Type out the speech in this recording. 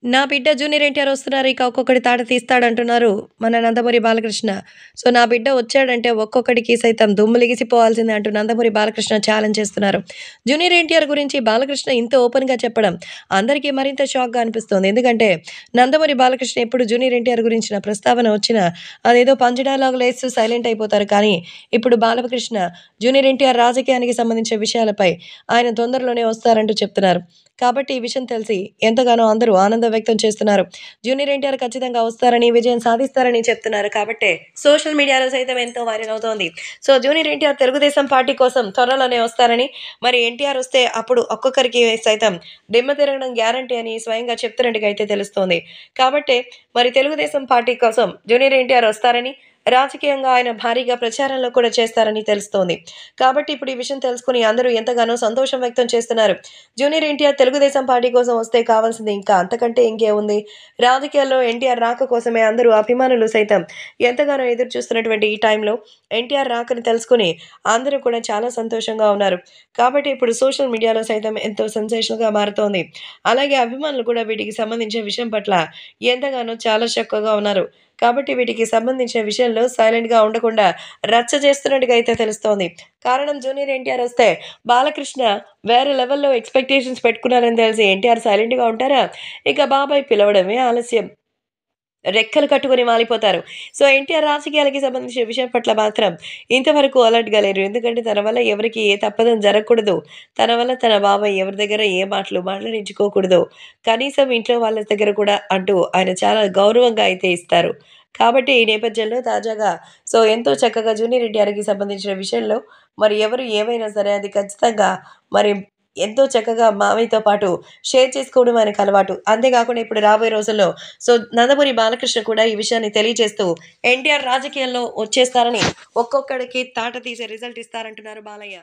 నా బిడ్డ జూనియర్ ఎన్టీఆర్ వస్తున్నారు. ఇక ఒక్కొక్కడి తాట తీస్తాడంటున్నారు మన నందమూరి బాలకృష్ణ. సో, నా బిడ్డ వచ్చాడంటే ఒక్కొక్కడికి సైతం దుమ్ములిగిసిపోవాల్సిందే అంటూ నందమూరి బాలకృష్ణ ఛాలెంజ్ చేస్తున్నారు. జూనియర్ ఎన్టీఆర్ గురించి బాలకృష్ణ ఇంత ఓపెన్‌గా చెప్పడం అందరికీ మరింత షాక్‌గా అనిపిస్తోంది. ఎందుకంటే నందమూరి బాలకృష్ణ ఎప్పుడు జూనియర్ ఎన్టీఆర్ గురించిన ప్రస్తావన వచ్చినా అదేదో పంచ్ డైలాగులేస్తూ సైలెంట్ అయిపోతారు. కానీ ఇప్పుడు బాలకృష్ణ జూనియర్ ఎన్టీఆర్ రాజకీయానికి సంబంధించిన విషయాలపై ఆయన తొందరలోనే వస్తారంటూ చెప్తున్నారు. కాబట్టి ఈ విషయం తెలిసి ఎంతగానో అందరూ ఆనందం వ్యక్తం చేస్తున్నారు. జూనియర్ ఎన్టీఆర్ ఖచ్చితంగా వస్తారని, విజయం సాధిస్తారని చెప్తున్నారు. కాబట్టే సోషల్ మీడియాలో సైతం ఎంతో వైరల్ అవుతోంది. So, junior NTR Telugu Desam party కోసం త్వరలోనే వస్తారని, మరి ఎన్టీఆర్ వస్తే అప్పుడు ఒక్కొక్కరికి సైతం దిమ్మ తిరగడం గ్యారంటీ అని స్వయంగా చెప్తున్నట్టుగా అయితే తెలుస్తోంది. కాబట్టే మరి తెలుగుదేశం పార్టీ కోసం జూనియర్ ఎన్టీఆర్ వస్తారని, రాజకీయంగా ఆయన భారీగా ప్రచారంలో కూడా చేస్తారని తెలుస్తోంది. కాబట్టి ఇప్పుడు ఈ విషయం తెలుసుకొని అందరూ ఎంతగానో సంతోషం వ్యక్తం చేస్తున్నారు. జూనియర్ ఎన్టీఆర్ తెలుగుదేశం పార్టీ కోసం వస్తే కావాల్సింది ఇంకా అంతకంటే ఇంకేముంది? రాజకీయాల్లో ఎన్టీఆర్ రాక కోసమే అందరూ అభిమానులు సైతం ఎంతగానో ఎదురు చూస్తున్నటువంటి ఈ టైంలో ఎన్టీఆర్ రాకని తెలుసుకొని అందరూ కూడా చాలా సంతోషంగా ఉన్నారు. కాబట్టి ఇప్పుడు సోషల్ మీడియాలో సైతం ఎంతో సెన్సేషనల్‌గా మారుతోంది. అలాగే అభిమానులు కూడా వీటికి సంబంధించిన విషయం పట్ల ఎంతగానో చాలా చక్కగా ఉన్నారు. కాబట్టి వీటికి సంబంధించిన విషయంలో సైలెంట్‌గా ఉండకుండా రచ్చ చేస్తున్నట్టుగా అయితే తెలుస్తోంది. కారణం జూనియర్ ఎన్టీఆర్ వస్తే బాలకృష్ణ వేరే లెవెల్‌లో ఎక్స్‌పెక్టేషన్స్ పెట్టుకున్నారని తెలిసి ఎన్టీఆర్ సైలెంట్‌గా ఉంటారా? ఇక బాబాయ్ పిలవడమే ఆలస్యం. రెక్కలు కట్టుకొని వాలిపోతారు. సో, ఎన్టీఆర్ రాజకీయాలకి సంబంధించిన విషయం పట్ల మాత్రం ఇంతవరకు అలర్ట్‌గా లేరు. ఎందుకంటే తన వల్ల ఎవరికీ ఏ తప్పదం జరగకూడదు. తన వల్ల తన బాబాయ్ ఎవరి దగ్గర ఏ మాటలు మాట్లాడించుకోకూడదు. కనీసం ఇంట్లో వాళ్ళ దగ్గర కూడా అంటూ ఆయన చాలా గౌరవంగా అయితే ఇస్తారు. కాబట్టి ఈ నేపథ్యంలో తాజాగా సో, ఎంతో చక్కగా జూనియర్ ఎన్టీఆర్‌కి సంబంధించిన విషయంలో మరి ఎవరు ఏమైనా సరే అది ఖచ్చితంగా మరి ఎంతో చక్కగా మావయ్యతో పాటు షేర్ చేసుకోవడం ఆయనకు అలవాటు. అంతేకాకుండా ఇప్పుడు రాబోయే రోజుల్లో సో, నందమూరి బాలకృష్ణ కూడా ఈ విషయాన్ని తెలియజేస్తూ ఎన్టీఆర్ రాజకీయాల్లో వచ్చేస్తారని ఒక్కొక్కడికి తాట తీసే రిజల్ట్ ఇస్తారంటున్నారు బాలయ్య.